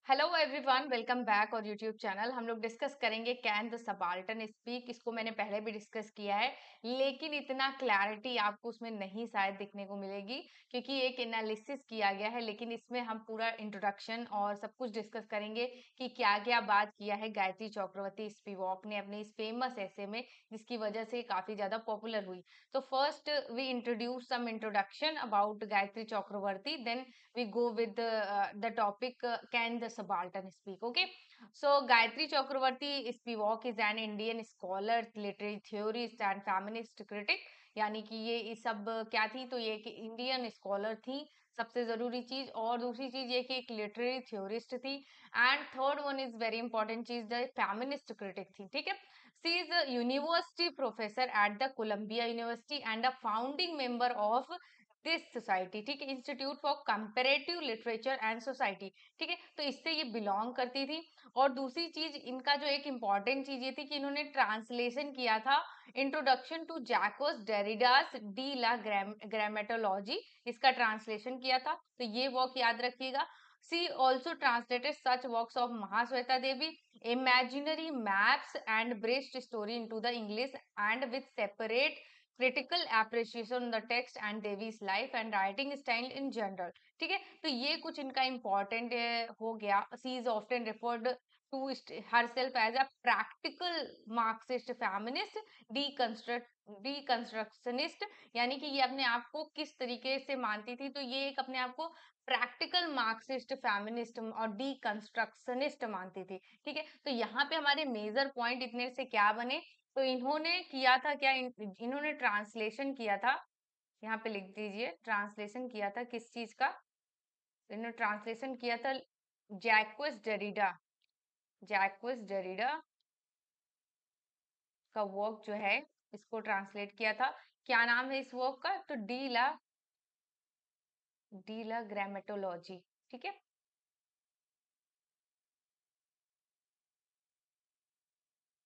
Hello everyone, welcome back और YouTube channel. हम लोग डिस्कस करेंगे कैन द सबाल्टर्न स्पीक। इसको मैंने पहले भी डिस्कस किया है, लेकिन इतना क्लैरिटी आपको उसमें नहीं शायद दिखने को मिलेगी क्योंकि एक एनालिसिस किया गया है। लेकिन इसमें हम पूरा इंट्रोडक्शन और सब कुछ डिस्कस करेंगे कि क्या क्या बात किया है गायत्री चक्रवर्ती स्पिवॉक ने अपने इस फेमस ऐसे में, जिसकी वजह से काफी ज्यादा पॉपुलर हुई। तो first we introduce some introduction about Gayatri Chakravarti, then we go with the topic can the subaltern speak. Okay, so Gayatri Chakravarti Spivak is an Indian scholar, literary theorist and feminist critic. यानी कि ये सब क्या थी, तो ये कि इंडियन स्कॉलर थी सबसे जरूरी चीज, और दूसरी चीज ये कि एक लिटरेरी थ्योरिस्ट थी, and third one is very important चीज, द फेमिनिस्ट क्रिटिक थी। ठीक है, she is university professor at the Columbia university and a founding member of this society. ठीक है, institute for comparative literature and society. ठीक है, तो इससे ये बिलोंग करती थी। और दूसरी चीज इनका जो एक इम्पॉर्टेंट चीज ये थी कि इन्होंने ट्रांसलेशन किया था introduction to Jacques Derrida's de la grammatology, इसका ट्रांसलेशन किया था। तो ये वर्क याद रखिएगा। She also translated such works of Mahasweta Devi, imaginary maps and bridged story into the English, and with separate critical appreciation on the text and Devi's life and writing style in general. ठीक है, तो ये कुछ इनका important हो गया। She is often referred to herself as a practical Marxist feminist, deconstructionist, यानी कि ये अपने आप को किस तरीके से मानती थी, तो ये एक अपने आप को प्रैक्टिकल मार्क्सिस्ट फेमिनिस्ट और डीकंस्ट्रक्शनिस्ट मानती थी। ठीक है, तो यहाँ पे हमारे मेजर पॉइंट इतने से क्या बने, तो इन्होंने किया था क्या, इन्होंने ट्रांसलेशन किया था। यहाँ पे लिख दीजिए, ट्रांसलेशन किया था किस चीज का, इन्होंने ट्रांसलेशन किया था जैक्विस डेरिडा, जैक्विस डेरिडा का वर्क जो है, इसको ट्रांसलेट किया था। क्या नाम है इस वर्क का, तो डी ला ग्रामेटोलॉजी। ठीक है,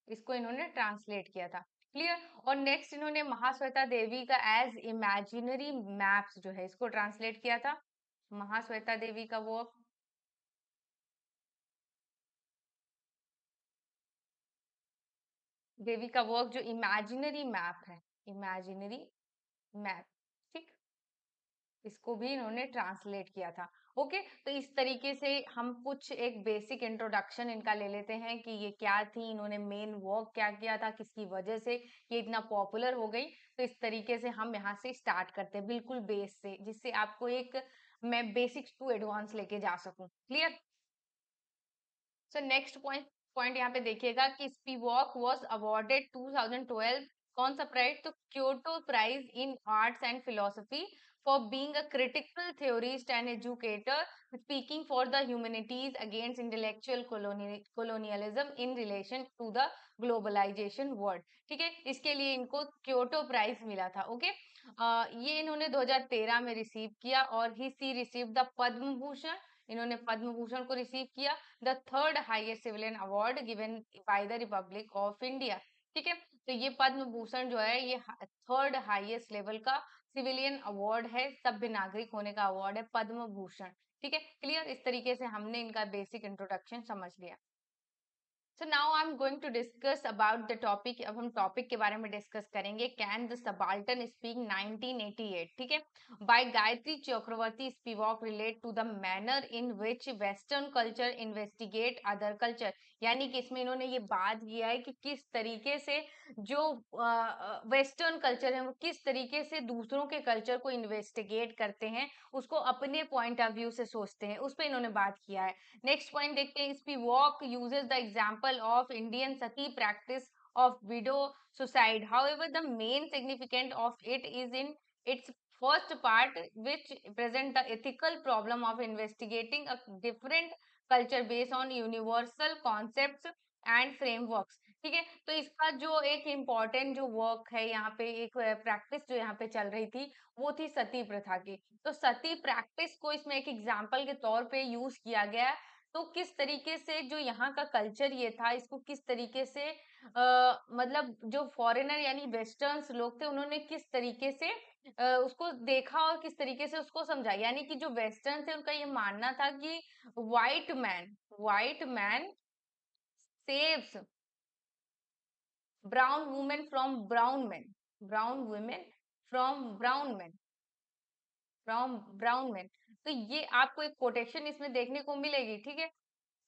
इसको इन्होंने ट्रांसलेट किया था। क्लियर। और नेक्स्ट इन्होंने महाश्वेता देवी का एज इमेजिनरी मैप्स जो है, इसको ट्रांसलेट किया था। महाश्वेता देवी का वर्क, देवी का वर्क जो इमेजिनरी मैप है, इमेजिनरी मैप। ठीक, इसको भी इन्होंने ट्रांसलेट किया था। ओके, तो इस तरीके से हम कुछ एक बेसिक इंट्रोडक्शन इनका ले लेते हैं कि ये क्या थी, इन्होंने मेन वर्क क्या किया था, किसकी वजह से ये इतना पॉपुलर हो गई। तो इस तरीके से हम यहाँ से स्टार्ट करते हैं बिल्कुल बेस से, जिससे आपको एक मैं बेसिक्स टू एडवांस लेके जा सकूं। क्लियर। सो नेक्स्ट पॉइंट यहाँ पे देखिएगा कि स्पिवॉक वाज अवार्डेड 2012, कौन सा प्राइज, तो Kyoto prize in arts and philosophy for being a critical theorist and educator speaking for the humanities against intellectual colonialism in relation to the globalisation world. ठीक है, इसके लिए इनको क्योटो प्राइज मिला था। ओके, ये इन्होंने 2013 में रिसीव किया, और ही सी रिसीव द पद्म भूषण, इन्होंने पद्म भूषण को रिसीव किया, the third highest civilian award given by the Republic of India. ठीक है, तो ये पद्म भूषण जो है ये थर्ड हाईएस्ट लेवल का सिविलियन अवार्ड है, सभ्य नागरिक होने का अवार्ड है पद्म भूषण। ठीक है, क्लियर। इस तरीके से हमने इनका बेसिक इंट्रोडक्शन समझ लिया। So now I am going to discuss about the topic. अब हम टॉपिक के बारे में डिस्कस करेंगे, कैन द सबाल्टर्न स्पीक 1988। ठीक है, by Gayatri Chakravorty Spivak relate to the manner in which western culture investigate other culture. यानी कि इसमें इन्होंने ये बात किया है कि किस तरीके से जो वेस्टर्न कल्चर है वो किस तरीके से दूसरों के कल्चर को इन्वेस्टिगेट करते हैं, उसको अपने पॉइंट ऑफ व्यू से सोचते हैं, उस पर इन्होंने बात किया है। नेक्स्ट पॉइंट देखते हैं, Spivak uses the example of Indian sati practice of widow suicide. However, the main significance of it is in its first part, which present the ethical problem of investigating a different culture based on universal concepts and frameworks. ठीक है, तो इसका जो एक important जो work है यहाँ पे, एक प्रैक्टिस जो यहाँ पे चल रही थी, वो थी सती प्रथा की। तो सती प्रैक्टिस को इसमें एक एग्जाम्पल के तौर पे यूज किया गया। तो किस तरीके से जो यहाँ का कल्चर ये था, इसको किस तरीके से मतलब जो फॉरेनर यानी वेस्टर्न्स लोग थे, उन्होंने किस तरीके से उसको देखा और किस तरीके से उसको समझा। यानी कि जो वेस्टर्न थे उनका ये मानना था कि white man saves brown women from brown man, brown women from brown man. तो ये आपको एक कोटेशन इसमें देखने को मिलेगी, ठीक है।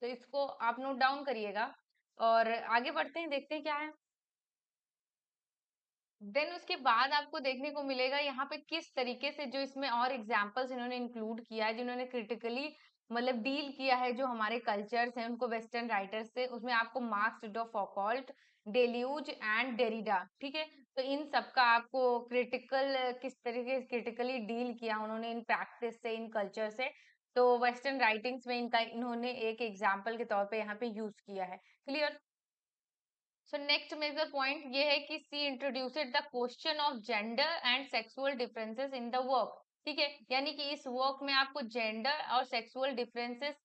तो इसको आप नोट डाउन करिएगा और आगे बढ़ते हैं, देखते हैं क्या है। देन उसके बाद आपको देखने को मिलेगा यहाँ पे किस तरीके से जो इसमें और एग्जाम्पल्स इन्होंने इंक्लूड किया है, जिन्होंने क्रिटिकली मतलब डील किया है जो हमारे कल्चर्स हैं उनको वेस्टर्न राइटर्स से। उसमें आपको मार्क्स डॉ फौकॉल्ट, डेल्यूज एंड डेरिडा, ठीक है। तो इन सबका आपको क्रिटिकल किस तरीके से क्रिटिकली डील किया उन्होंने इन प्रैक्टिस से, इन कल्चर से। तो वेस्टर्न राइटिंग्स में इनका इन्होंने एक एग्जाम्पल के तौर पे यहाँ पे यूज किया है। Clear. So next major point ये है कि she introduced the question of gender and sexual differences in the work, ठीक है। यानी कि इस वर्क में आपको जेंडर और सेक्सुअल डिफरेंसेस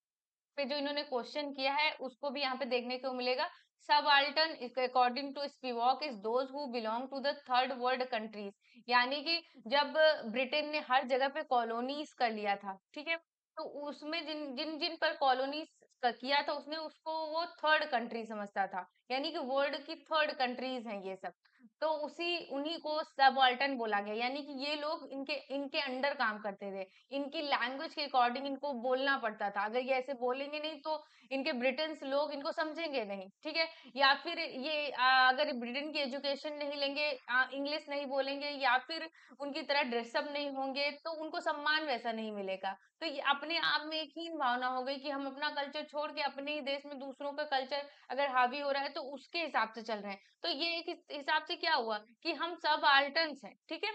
पे जो इन्होंने क्वेश्चन किया है उसको भी यहाँ पे देखने को मिलेगा। Subaltern according to Spivak is those who belong to the third world countries. यानी कि जब ब्रिटेन ने हर जगह पे कॉलोनीज कर लिया था, ठीक है, तो उसमें जिन जिन जिन पर कॉलोनीज किया था उसने उसको वो थर्ड कंट्री समझता था। यानी कि वर्ल्ड की थर्ड कंट्रीज हैं ये सब। तो उसी उन्हीं को सबाल्टर्न बोला गया। यानी कि ये लोग इनके इनके अंडर काम करते थे, इनकी लैंग्वेज के अकॉर्डिंग इनको बोलना पड़ता था। अगर ये ऐसे बोलेंगे नहीं तो इनके ब्रिटेन लोग इनको समझेंगे नहीं, ठीक है। या फिर ये अगर ब्रिटेन की एजुकेशन नहीं लेंगे, इंग्लिश नहीं बोलेंगे या फिर उनकी तरह ड्रेसअप नहीं होंगे तो उनको सम्मान वैसा नहीं मिलेगा। तो ये अपने आप में एक हीन भावना हो गई कि हम अपना कल्चर छोड़ के अपने ही देश में दूसरों का कल्चर अगर हावी हो रहा है तो उसके हिसाब से चल रहे हैं। तो ये एक हिसाब से क्या हुआ कि हम सब आल्टर्न्स हैं, ठीक है।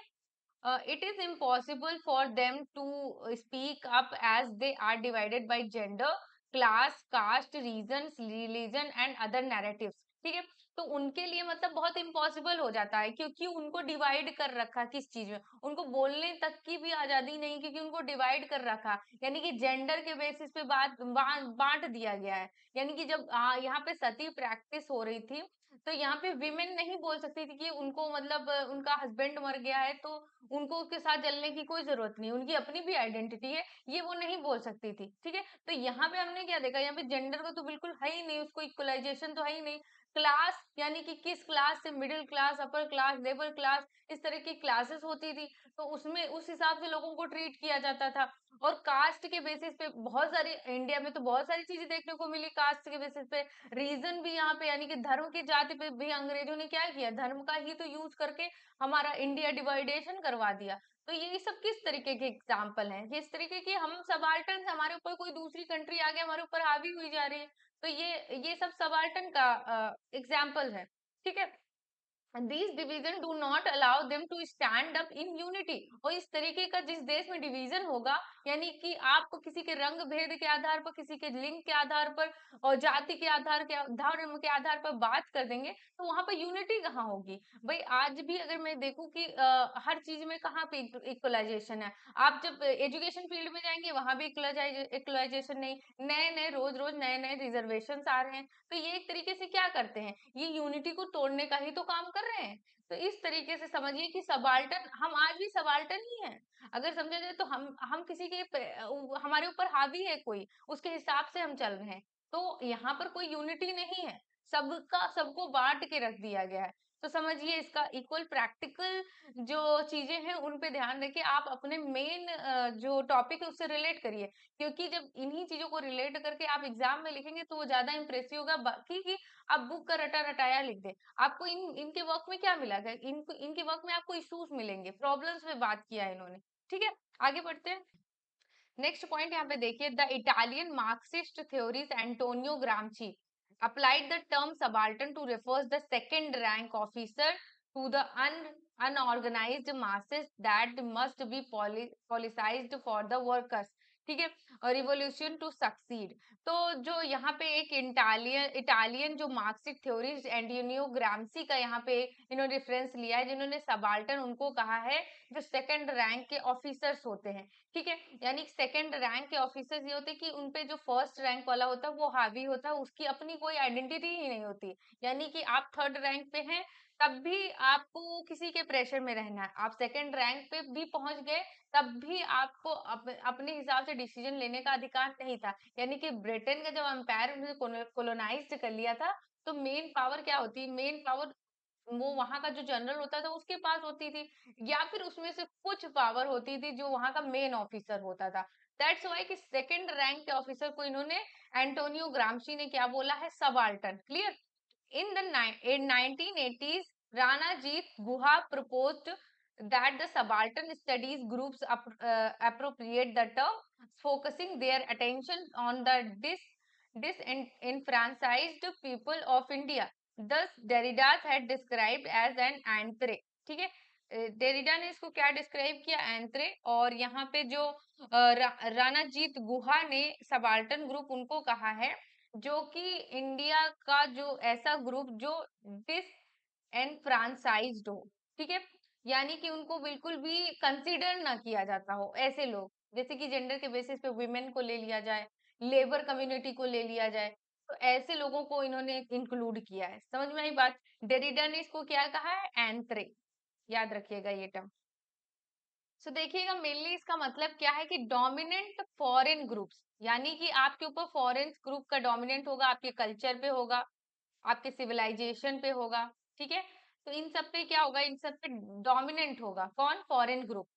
It is impossible for them to speak up as they are divided by gender, class, caste, reasons, religion and other narratives, ठीक है। तो उनके लिए मतलब बहुत इम्पॉसिबल हो जाता है क्योंकि उनको डिवाइड कर रखा किस चीज में, उनको बोलने तक की भी आजादी नहीं क्योंकि उनको डिवाइड कर रखा। यानी कि जेंडर के बेसिस पे बांट दिया गया है। यानी कि जब यहाँ पे सती प्रैक्टिस हो रही थी तो यहाँ पे विमेन नहीं बोल सकती थी कि उनको मतलब उनका हस्बैंड मर गया है तो उनको उसके साथ जलने की कोई जरूरत नहीं, उनकी अपनी भी आइडेंटिटी है, ये वो नहीं बोल सकती थी, ठीक है। तो यहाँ पे हमने क्या देखा, यहाँ पे जेंडर का तो बिल्कुल है ही नहीं, उसको इक्वलाइजेशन तो है ही नहीं। क्लास यानी कि किस क्लास से, middle class, upper class, labour class, इस तरह की क्लासेस होती थी। तो उसमें उस हिसाब से लोगों को ट्रीट किया जाता था। और कास्ट के बेसिस पे बहुत सारी, इंडिया में तो बहुत सारी चीजें देखने को मिली कास्ट के बेसिस पे। रीजन भी यहाँ पे, यानी कि धर्म की जाति पे भी अंग्रेजों ने क्या किया, धर्म का ही तो यूज करके हमारा इंडिया डिवाइडेशन करवा दिया। तो ये सब किस तरीके के एग्जाम्पल हैं, किस तरीके की हम सबाल्टन, हमारे ऊपर कोई दूसरी कंट्री आ गया हमारे ऊपर हावी हुई जा रही है। तो ये सब सबाल्टन का एग्जाम्पल है, ठीक है। these division do not allow them to stand up in unity। और इस तरीके का जिस देश में डिवीजन होगा, यानी कि आप किसी के रंग भेद के आधार पर, किसी के लिंग के आधार पर और जाति के आधार के, धर्म के आधार पर बात कर देंगे तो वहां पर यूनिटी कहाँ होगी। भाई आज भी अगर मैं देखूं कि हर चीज में कहाँ पे इक्वलाइजेशन है। आप जब एजुकेशन फील्ड में जाएंगे वहां भी इक्वलाइजेशन नहीं, नए नए रोज रोज नए नए रिजर्वेशन आ रहे हैं। तो ये एक तरीके से क्या करते हैं, ये यूनिटी को तोड़ने का ही तो काम कर रहे हैं। तो इस तरीके से समझिए कि सबाल्टन, हम आज भी सबाल्टन ही हैं। अगर समझा जाए तो हम किसी के हमारे ऊपर हावी है कोई, उसके हिसाब से हम चल रहे हैं। तो यहाँ पर कोई यूनिटी नहीं है, सबका सबको बांट के रख दिया गया है। तो समझिए इसका इक्वल प्रैक्टिकल जो चीजें हैं उन पे ध्यान देके आप अपने मेन जो टॉपिक है उससे रिलेट करिए। क्योंकि जब इन्हीं चीजों को रिलेट करके आप एग्जाम में लिखेंगे तो वो ज्यादा इंप्रेसिव होगा, बाकी की आप बुक का रटा रटाया लिख दे। आपको इनके वर्क में क्या मिला है, इनको इनके वर्क में आपको इश्यूज मिलेंगे, प्रॉब्लम्स पे बात किया है इन्होंने, ठीक है। आगे बढ़ते हैं। नेक्स्ट पॉइंट यहाँ पे देखिए, the Italian Marxist theories Antonio Gramsci applied the term subaltern to refers the second rank officer to the unorganized masses that must be policized for the workers, ठीक है। और रिवोल्यूशन टू सक्सीड। तो जो यहाँ पे एक इटालियन इटालियन जो Marxist theories Antonio ग्रामसी का यहाँ पे इन्होंने रेफरेंस लिया है, जिन्होंने सबाल्टर्न उनको कहा है जो सेकंड रैंक के ऑफिसर्स होते हैं, ठीक है। यानी सेकंड रैंक के ऑफिसर्स ये होते हैं कि उनपे जो फर्स्ट रैंक वाला होता है वो हावी होता है, उसकी अपनी कोई आइडेंटिटी ही नहीं होती। यानी कि आप थर्ड रैंक पे हैं तब भी आपको किसी के प्रेशर में रहना है। आप सेकंड रैंक पे भी पहुंच गए, तब भी आपको अपने हिसाब से डिसीजन लेने का अधिकार नहीं था। यानी कि ब्रिटेन का जब एम्पायर उन्होंने कोलोनाइज्ड कर लिया था, तो मेन पावर क्या होती है? मेन पावर वो वहां का जो जनरल होता था उसके पास होती थी, या फिर उसमें से कुछ पावर होती थी जो वहां का मेन ऑफिसर होता था। दैट्स वाई कि सेकंड रैंक के ऑफिसर को इन्होंने, एंटोनियो ग्रामशी ने क्या बोला है? Subaltern. Clear? in 1980s, Ranajit Guha proposed that the subaltern studies groups appropriate the term, focusing their attention on the disenfranchised people of India. Thus, Derrida had described as an anthrae. ठीक है, Derrida ने इसको क्या describe किया? एंथ्रे। और यहाँ पे जो रानाजीत गुहा ने सबाल्टन ग्रुप उनको कहा है जो कि इंडिया का जो ऐसा ग्रुप जो डिस एनफ्रांचाइज्ड हो। ठीक है, यानी कि उनको बिल्कुल भी कंसीडर ना किया जाता हो, ऐसे लोग, जैसे कि जेंडर के बेसिस पे वुमेन को ले लिया जाए, लेबर कम्युनिटी को ले लिया जाए, तो ऐसे लोगों को इन्होंने इंक्लूड किया है। समझ में आई बात? डेरिडा ने इसको क्या कहा है? एंथ्रे। याद रखिएगा ये टर्म। सो देखिएगा, मेनली इसका मतलब क्या है कि डोमिनेंट फॉरेन ग्रुप्स, यानी कि आपके ऊपर फॉरेन ग्रुप का डोमिनेंट होगा, आपके कल्चर पे होगा, आपके सिविलाइजेशन पे होगा। ठीक है, तो इन सब पे क्या होगा? इन सब पे डोमिनेंट होगा कौन? Foreign group.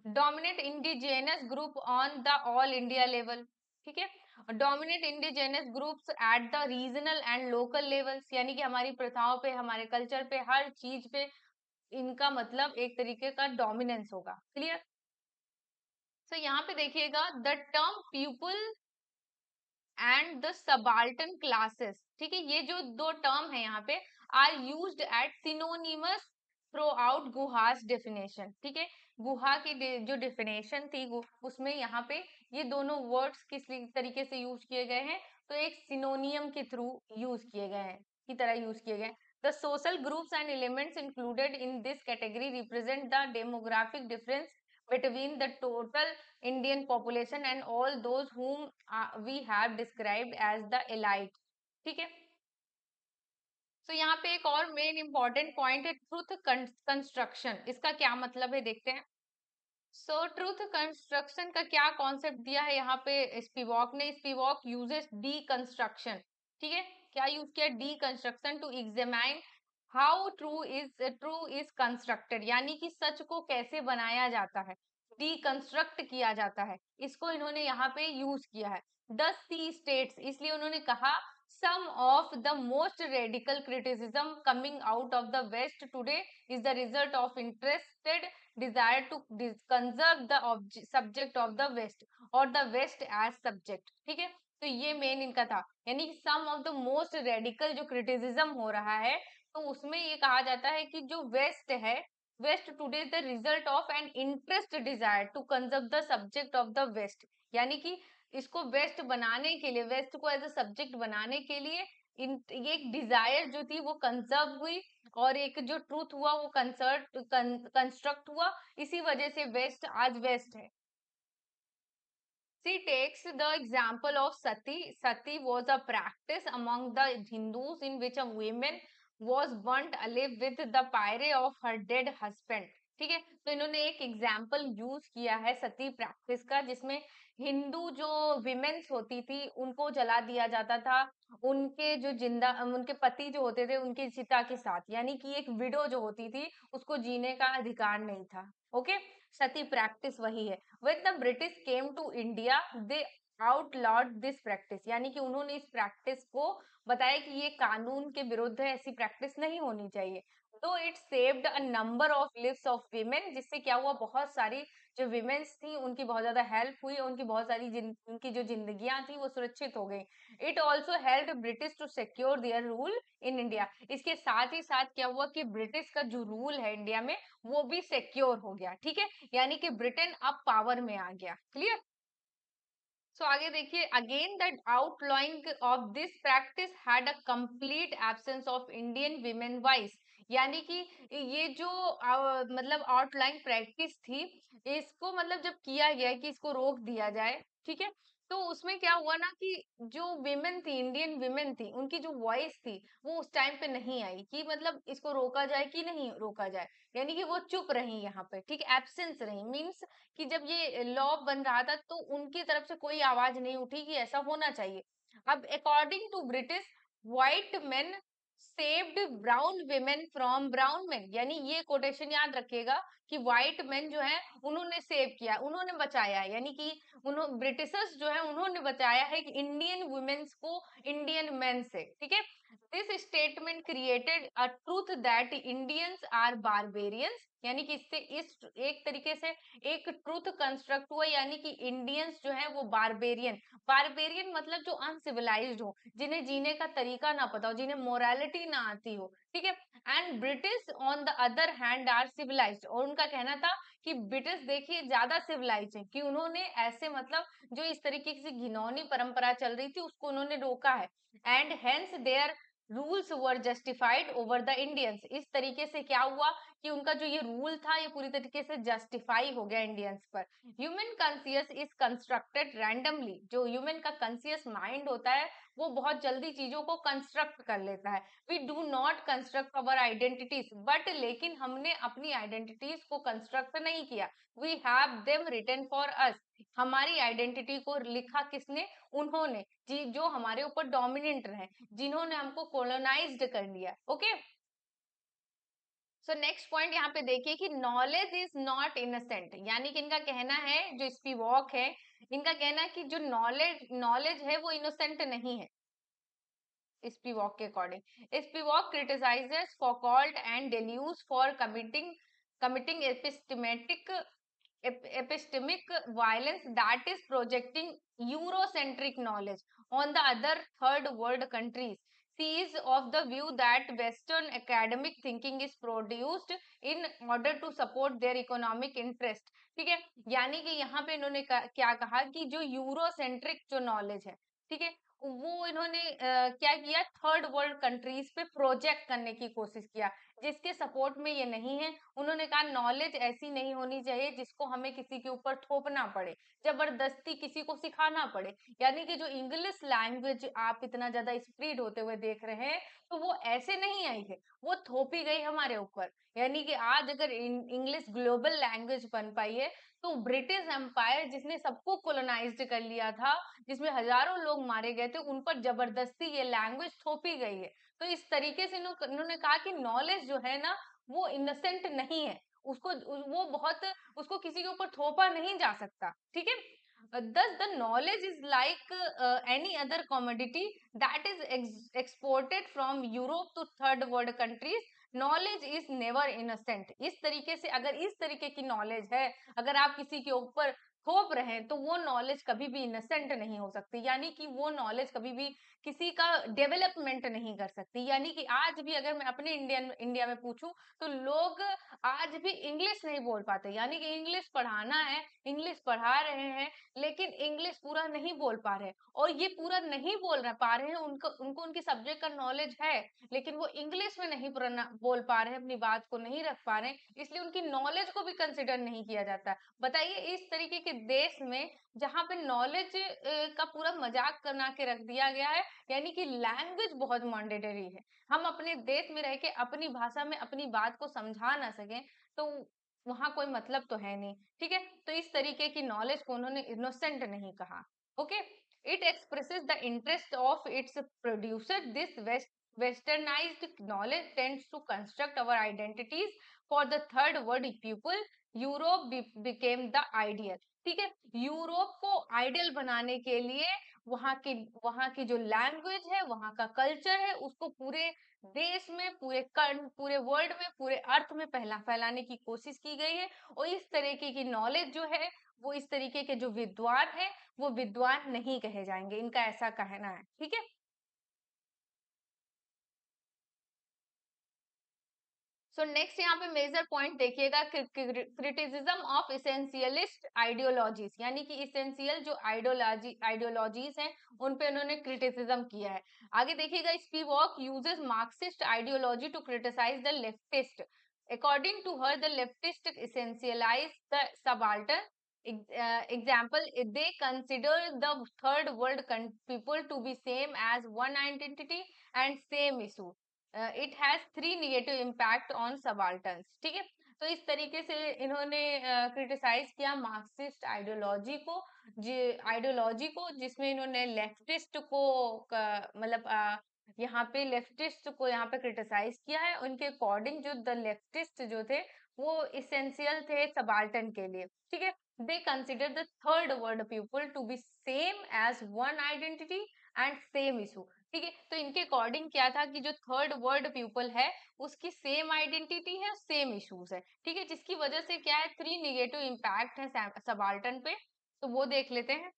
Dominate indigenous group on the all India level. ठीक है, dominate indigenous groups at the regional and local levels, यानी कि हमारी प्रथाओं पे, हमारे कल्चर पे, हर चीज पे इनका मतलब एक तरीके का डोमिनेंस होगा। क्लियर? तो यहाँ पे देखिएगा, the term people and the subaltern classes, ठीक है, ये जो दो टर्म है यहाँ पे, are used at synonymous throughout Guha's definition. ठीक है, गुहा की जो डेफिनेशन थी उसमें यहाँ पे ये दोनों वर्ड्स किस तरीके से यूज किए गए हैं? तो एक सिनोनियम के थ्रू यूज किए गए हैं, की तरह यूज किए गए। The social groups and elements included in this category represent the demographic difference between the total Indian population and all those whom we have described as the elite। ठीक है, तो यहाँ पे एक और मेन इंपॉर्टेंट पॉइंट है, truth construction. इसका क्या मतलब है देखते हैं। सो ट्रूथ कंस्ट्रक्शन का क्या कॉन्सेप्ट दिया है यहाँ पे स्पिवॉक ने? Spivak uses deconstruction. ठीक है, क्या यूज किया? Deconstruction to examine how true is constructed, यानी कि सच को कैसे बनाया जाता है, डीकंस्ट्रक्ट किया जाता है, इसको इन्होंने यहाँ पे यूज किया है। द सी स्टेट्स, इसलिए उन्होंने कहा some of the most radical criticism coming out of the west today is the result of interested desire to conserve the subject of the west or the west as subject। ठीक है, तो ये main इनका था, यानी सम of the most radical जो criticism हो रहा है, तो उसमें ये कहा जाता है कि जो वेस्ट है, West today is the result of an interest desire to conserve the subject of the West, यानी कि इसको वेस्ट बनाने के लिए, वेस्ट को एज अ सब्जेक्ट बनाने के लिए ये एक डिजायर जो थी वो कंजर्व हुई, और एक जो ट्रूथ हुआ वो कंस्ट्रक्ट हुआ, इसी वजह से वेस्ट आज वेस्ट है। She takes the example of sati. Sati was a practice among the Hindus in which a woman was burnt alive with the pyre of her dead husband। ठीक है, तो इन्होंने एक एग्जाम्पल यूज किया है सती practice का, जिसमें हिंदू जो विमेन्स होती थी उनको जला दिया जाता था, उनके जो जिंदा उनके पति जो होते थे उनकी चिता के साथ, यानी कि एक विडो जो होती थी उसको जीने का अधिकार नहीं था। ओके, सती प्रैक्टिस वही है। When the British came to India, they outlawed this practice, यानी कि उन्होंने इस प्रैक्टिस को बताया कि ये कानून के विरुद्ध है, ऐसी प्रैक्टिस नहीं होनी चाहिए। तो it saved a number of lives of women, जिससे क्या हुआ, बहुत सारी जो विमेन्स थी उनकी बहुत ज्यादा हेल्प हुई, उनकी बहुत सारी उनकी जो जिंदगियां थी वो सुरक्षित हो गई। It also help British to secure their rule in India. इसके साथ ही साथ क्या हुआ कि ब्रिटिश का जो रूल है इंडिया में वो भी सिक्योर हो गया। ठीक है, यानी कि ब्रिटेन अब पावर में आ गया। क्लियर? सो आगे देखिए, again that outlawing of this practice had a complete absence of Indian women voice, यानी कि ये जो मतलब आउटलाइन प्रैक्टिस थी, इसको मतलब जब किया गया कि इसको रोक दिया जाए, ठीक है, तो उसमें क्या हुआ ना कि जो विमेन थी, इंडियन विमेन थी, उनकी जो वॉइस थी वो उस टाइम पे नहीं आई कि मतलब इसको रोका जाए कि नहीं रोका जाए, यानी कि वो चुप रही यहाँ पे, ठीक है, एब्सेंस रही, मीन्स कि जब ये लॉ बन रहा था तो उनकी तरफ से कोई आवाज नहीं उठी कि ऐसा होना चाहिए। अब according to British, white men saved brown women from brown men, यानी ये कोटेशन याद रखिएगा कि व्हाइट मेन जो है उन्होंने सेव किया, उन्होंने बचाया, यानी कि उन्होंने ब्रिटिशर्स जो है उन्होंने बचाया है कि इंडियन वुमेन्स को इंडियन मेन से, ठीक है। This statement created a truth that Indians are barbarians, यानी कि इससे इस एक तरीके से एक ट्रूथ कंस्ट्रक्ट हुआ, यानी कि इंडियंस जो है वो बारबेरियन, बारबेरियन मतलब जो अनसिविलाइज्ड हो, जिन्हें जीने का तरीका ना पता हो, जिन्हें मोरालिटी ना आती हो, ठीक है। And British on the other hand are civilised, और उनका कहना था कि ब्रिटिश देखिए ज्यादा सिविलाइज है कि उन्होंने ऐसे मतलब जो इस तरीके की घिनौनी परंपरा चल रही थी उसको उन्होंने रोका है। And hence their rules were justified over the Indians, इस तरीके से क्या हुआ कि उनका जो ये रूल था ये पूरी तरीके से जस्टिफाई हो गया इंडियंस पर। Human conscious is constructed randomly, जो ह्यूमन का कॉन्सियस माइंड होता है वो बहुत जल्दी चीजों को कंस्ट्रक्ट कर लेता है। We do not construct our identities, but लेकिन हमने अपनी आइडेंटिटीज को कंस्ट्रक्ट नहीं किया, we have them written for us, हमारी आइडेंटिटी को लिखा किसने, उन्होंने, जी जो हमारे ऊपर डोमिनेंट रहे, जिन्होंने हमको कोलोनाइज्ड कर लिया। ओके, सो नेक्स्ट पॉइंट यहाँ पे देखिए कि नॉलेज इज नॉट इनोसेंट, यानी कि इनका कहना है, जो स्पिवॉक है, इनका कहना है कि जो नॉलेज नॉलेज है वो इनोसेंट नहीं है। Spivak के according, Spivak criticizes Foucault and Deleuze for committing epistemic violence that is projecting Eurocentric knowledge on the other third world countries. She is of the view that Western academic thinking is produced in order to support their economic interest. ठीक है, यानी कि यहाँ पे इन्होंने क्या कहा कि जो यूरोसेंट्रिक जो नॉलेज है, ठीक है, वो इन्होंने क्या किया, थर्ड वर्ल्ड कंट्रीज पे प्रोजेक्ट करने की कोशिश किया, जिसके सपोर्ट में ये नहीं है। उन्होंने कहा नॉलेज ऐसी नहीं होनी चाहिए जिसको हमें किसी के ऊपर थोपना पड़े, जबरदस्ती किसी को सिखाना पड़े, यानी कि जो इंग्लिश लैंग्वेज आप इतना ज्यादा स्प्रेड होते हुए देख रहे हैं, तो वो ऐसे नहीं आई है, वो थोपी गई हमारे ऊपर। यानी कि आज अगर इंग्लिश ग्लोबल लैंग्वेज बन पाई है तो ब्रिटिश एम्पायर जिसने सबको कोलोनाइज्ड कर लिया था, जिसमें हजारों लोग मारे गए थे, उन पर जबरदस्ती ये लैंग्वेज थोपी गई है। तो इस तरीके से इन्होंने कहा कि नॉलेज जो है ना वो इनोसेंट नहीं है, उसको वो बहुत उसको किसी के ऊपर थोपा नहीं जा सकता, ठीक है। Thus, the knowledge is like any other commodity that is exported from Europe to third world countries. Knowledge is never innocent, इस तरीके से अगर इस तरीके की नॉलेज है, अगर आप किसी के ऊपर थोप रहे हैं तो वो नॉलेज कभी भी इनोसेंट नहीं हो सकती, यानी कि वो नॉलेज कभी भी किसी का डेवलपमेंट नहीं कर सकती। यानी कि आज भी अगर मैं अपने इंडिया में पूछूं तो लोग आज भी इंग्लिश नहीं बोल पाते, यानी कि इंग्लिश पढ़ाना है, इंग्लिश पढ़ा रहे हैं, लेकिन इंग्लिश पूरा नहीं बोल पा रहे, और ये पूरा नहीं पा रहे हैं, उनको उनको उनकी सब्जेक्ट का नॉलेज है, लेकिन वो इंग्लिश में नहीं बोल पा रहे हैं, अपनी बात को नहीं रख पा रहे हैं, इसलिए उनकी नॉलेज को भी कंसिडर नहीं किया जाता। बताइए, इस तरीके के देश में जहां पे नॉलेज का पूरा मजाक बना के रख दिया गया है, यानी कि लैंग्वेज बहुत मैंडेटरी है, हम अपने देश में रह के अपनी भाषा में अपनी बात को समझा ना सकें तो वहां कोई मतलब तो है नहीं, ठीक है। तो इस तरीके की नॉलेज को उन्होंने इनोसेंट नहीं कहा। Okay, it expresses the interest of its producer, this westernized knowledge tends to construct our identities for the third world people. Europe became the ideal, ठीक है, यूरोप को आइडियल बनाने के लिए वहां की जो लैंग्वेज है, वहां का कल्चर है, उसको पूरे देश में, पूरे वर्ल्ड में, पूरे अर्थ में पहला फैलाने की कोशिश की गई है। और इस तरीके की नॉलेज जो है वो इस तरीके के जो विद्वान है वो विद्वान नहीं कहे जाएंगे, इनका ऐसा कहना है, ठीक है। सो नेक्स्ट यहाँ पे मेजर पॉइंट देखिएगा, क्रिटिसिज्म ऑफ इसेंशियलिस्ट आइडियोलॉजीज, यानी कि इसेंशियल जो आइडियोलॉजीज हैं उन पे उन्होंने क्रिटिसिज्म किया है। आगे देखिएगा, Spivak uses Marxist ideology to criticise the leftist. According to her the leftist essentialize the subaltern, Example, they consider the third world people to be same as one identity and same issue. It has three negative impact on subalterns. ठीक है, तो इस तरीके से इन्होंने criticise किया Marxist ideology को जिसमें इन्होंने लेफ्टिस्ट को मतलब यहाँ पे लेफ्टिस्ट को यहाँ पे क्रिटिसाइज किया है। उनके अकॉर्डिंग जो द लेफ्टिस्ट जो थे वो इसेंशियल थे सबाल्टन के लिए। ठीक है, they consider the third world people to be same as one identity and same issue। ठीक है, तो इनके अकॉर्डिंग क्या था कि जो थर्ड वर्ल्ड पीपल है उसकी सेम आइडेंटिटी है, सेम इश्यूज है। ठीक है, जिसकी वजह से क्या है, थ्री निगेटिव इम्पैक्ट है सबाल्टन पे, तो वो देख लेते हैं।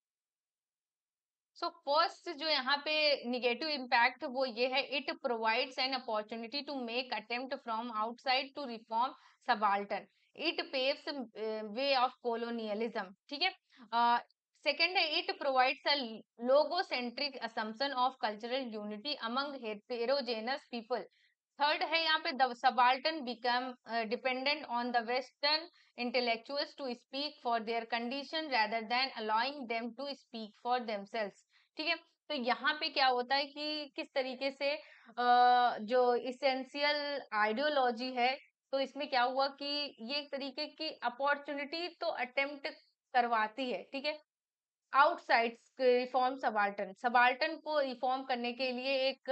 सो फर्स्ट जो यहाँ पे निगेटिव इम्पैक्ट वो ये है, it provides an opportunity to make attempt from outside to reform subaltern, it paves way of colonialism. ठीक है, सेकेंड है, it provides a logocentric assumption of cultural unity among heterogeneous people. Third है यहाँ पे the subaltern become dependent on the western intellectuals to speak for their condition rather than allowing them to speak for themselves। ठीक है, तो यहाँ पे क्या होता है कि किस तरीके से जो इसेंशियल आइडियोलॉजी है, तो इसमें क्या हुआ कि ये एक तरीके की अपॉर्चुनिटी तो अटेम्प्ट करवाती है। ठीक है, आउटसाइड रिफॉर्म सबाल्टन, सबाल्टन को रिफॉर्म करने के लिए एक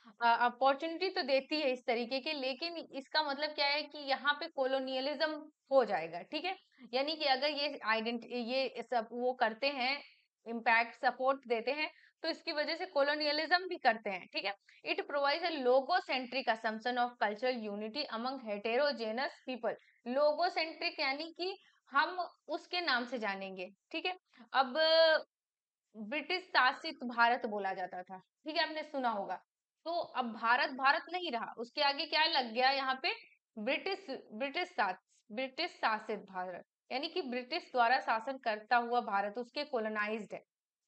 अपॉर्चुनिटी तो देती है इस तरीके की, लेकिन इसका मतलब क्या है कि यहाँ पे कोलोनियलिज्म हो जाएगा। ठीक है, यानी कि अगर ये आइडेंटिटी ये सब वो करते हैं, इम्पैक्ट सपोर्ट देते हैं, तो इसकी वजह से कोलोनियलिज्म भी करते हैं। ठीक है, it provides a logocentric assumption of cultural unity among heterogeneous people. Logocentric यानी कि हम उसके नाम से जानेंगे। ठीक है, अब ब्रिटिश शासित भारत बोला जाता था। ठीक है, आपने सुना होगा। तो अब भारत भारत नहीं रहा, उसके आगे क्या लग गया यहाँ पे, ब्रिटिश ब्रिटिश शासित भारत, यानी कि ब्रिटिश द्वारा शासन करता हुआ भारत उसके कोलोनाइज्ड है।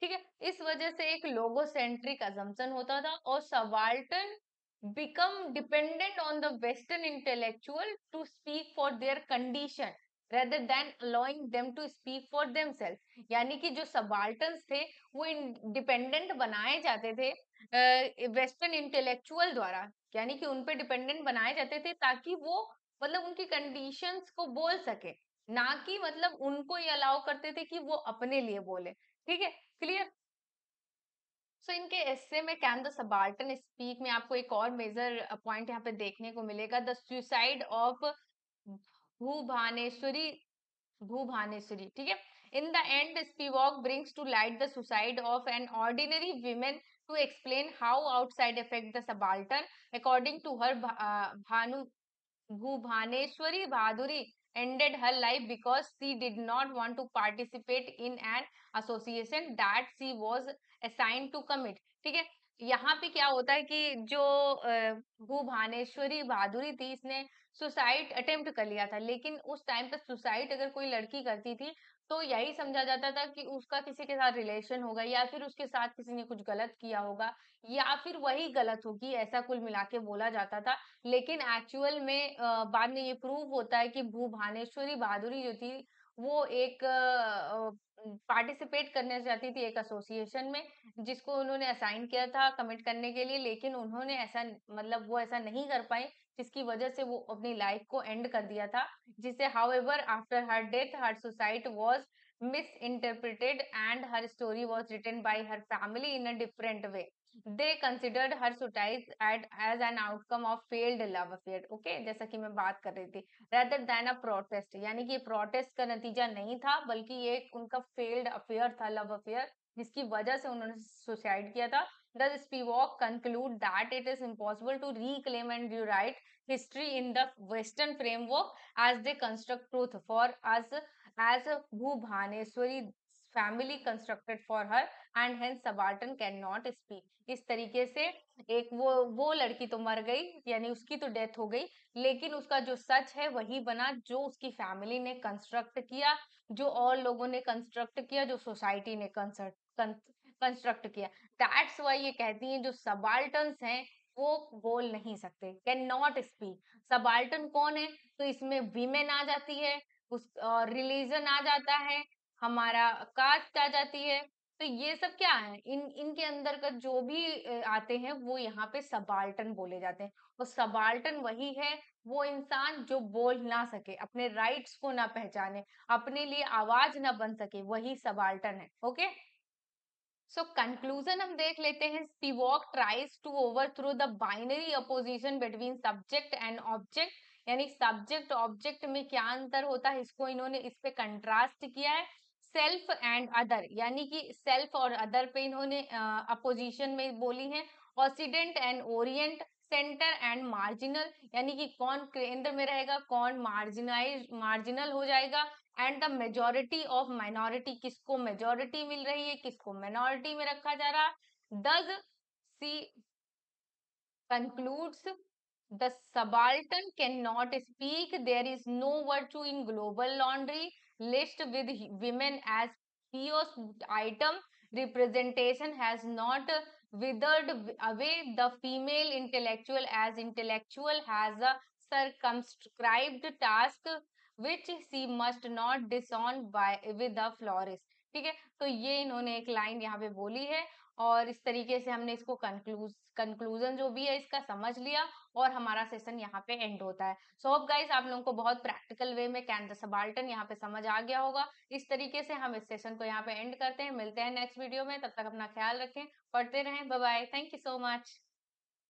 ठीक है, इस वजह से एक लोगोसेंट्रिक अजम्पशन होता था और subaltern become dependent on the western intellectual to speak for their condition rather than allowing them to speak for themselves। यानी कि जो सबाल्टन्स थे वो डिपेंडेंट बनाए जाते थे वेस्टर्न इंटेलेक्चुअल द्वारा, यानी कि उन पे डिपेंडेंट बनाए जाते थे ताकि वो मतलब उनकी कंडीशंस को बोल सके, ना कि मतलब उनको ये अलाउ करते थे कि वो अपने लिए बोले। ठीक है, क्लियर। सो इनके एस्से में कैन द सबाल्टन स्पीक में आपको एक और मेजर पॉइंट यहाँ पे देखने को मिलेगा, the suicide of Bhubaneswari Bhubaneswari. ठीक है, in the end Spivak brings to light the suicide of an ordinary woman to explain how outside affect the subaltern। According to her, Bhanu Bhubaneswari Bhaduri ended her life because she did not want to participate in an association that she was assigned to commit। ठीक है, यहाँ पे क्या होता है कि जो भूभानेश्वरी बहादुरी थी, इसने सुसाइड अटेम्प्ट कर लिया था, लेकिन उस टाइम पे सुसाइड अगर कोई लड़की करती थी तो यही समझा जाता था कि उसका किसी के साथ रिलेशन होगा या फिर उसके साथ किसी ने कुछ गलत किया होगा या फिर वही गलत होगी, ऐसा कुल मिला के बोला जाता था। लेकिन एक्चुअल में बाद में ये प्रूव होता है कि भूभानेश्वरी बहादुरी जो थी वो एक पार्टिसिपेट करना चाहती थी एक एसोसिएशन में जिसको उन्होंने असाइन किया था कमिट करने के लिए, लेकिन उन्होंने ऐसा मतलब वो ऐसा नहीं कर पाई, जिसकी वजह से वो अपनी लाइफ को एंड कर दिया था। जिसे however after her death her suicide was misinterpreted and her story was written by her family in a different way। they considered her suicide as an outcome of failed love affair। okay, जैसा कि मैं बात कर रही थी, rather than a protest, यानी कि protest का नतीजा नहीं था बल्कि ये उनका फेल्ड अफेयर था, लव अफेयर, जिसकी वजह से उन्होंने सुसाइड किया था। The Spivak conclude that it is impossible to reclaim and rewrite history in the Western framework as they construct truth for us as Bhubhaneswari family constructed for her and hence subaltern cannot speak। इस तरीके से एक वो लड़की तो मर गई, यानी उसकी तो डेथ हो गई, लेकिन उसका जो सच है वही बना जो उसकी फैमिली ने कंस्ट्रक्ट किया, जो और लोगों ने कंस्ट्रक्ट किया, जो सोसाइटी ने कंस्ट्रक्ट किया। दैट्स वाई ये कहती हैं जो सबाल्टन्स हैं वो बोल नहीं सकते, कैन नॉट स्पीक। सबाल्टन कौन है, तो इसमें वीमेन आ जाती है, उस रिलीजन आ जाता है, हमारा कास्ट आ जाती है। तो ये सब क्या है, इनके अंदर का जो भी आते हैं वो यहाँ पे सबाल्टन बोले जाते हैं। और सबाल्टन वही है, वो इंसान जो बोल ना सके, अपने राइट्स को ना पहचाने, अपने लिए आवाज ना बन सके, वही सबाल्टन है। ओके, सो कंक्लूजन हम देख लेते हैं। Spivak tries to overthrow the binary opposition between subject and object. यानी सब्जेक्ट ऑब्जेक्ट में क्या अंतर होता है, इसको इन्होंने इस पे कंट्रास्ट किया है। सेल्फ एंड अदर, यानी कि सेल्फ और अदर पे इन्होंने अपोजिशन में बोली है। Oxidant and Orient, centre and marginal, यानी कि कौन केंद्र में रहेगा, कौन मार्जिनल हो जाएगा। And the majority of minority, किसको मेजोरिटी मिल रही है, किसको माइनॉरिटी में रखा जा रहा। दस सी concludes the subaltern cannot speak. There is no virtue in global laundry list with women as PO's item. Representation has not withered away the female intellectual, as intellectual has a circumscribed task which she must not disown by with the florist. ठीक है, तो ये इन्होंने एक line यहाँ पे बोली है और इस तरीके से हमने इसको कंक्लूजन जो भी है इसका समझ लिया और हमारा सेशन यहाँ पे एंड होता है। सो होप गाइस आप लोगों को बहुत प्रैक्टिकल वे में कैन द सबाल्टन यहाँ पे समझ आ गया होगा। इस तरीके से हम इस सेशन को यहाँ पे एंड करते हैं। मिलते हैं नेक्स्ट वीडियो में, तब तक अपना ख्याल रखें, पढ़ते रहें। Bye bye, thank you so much.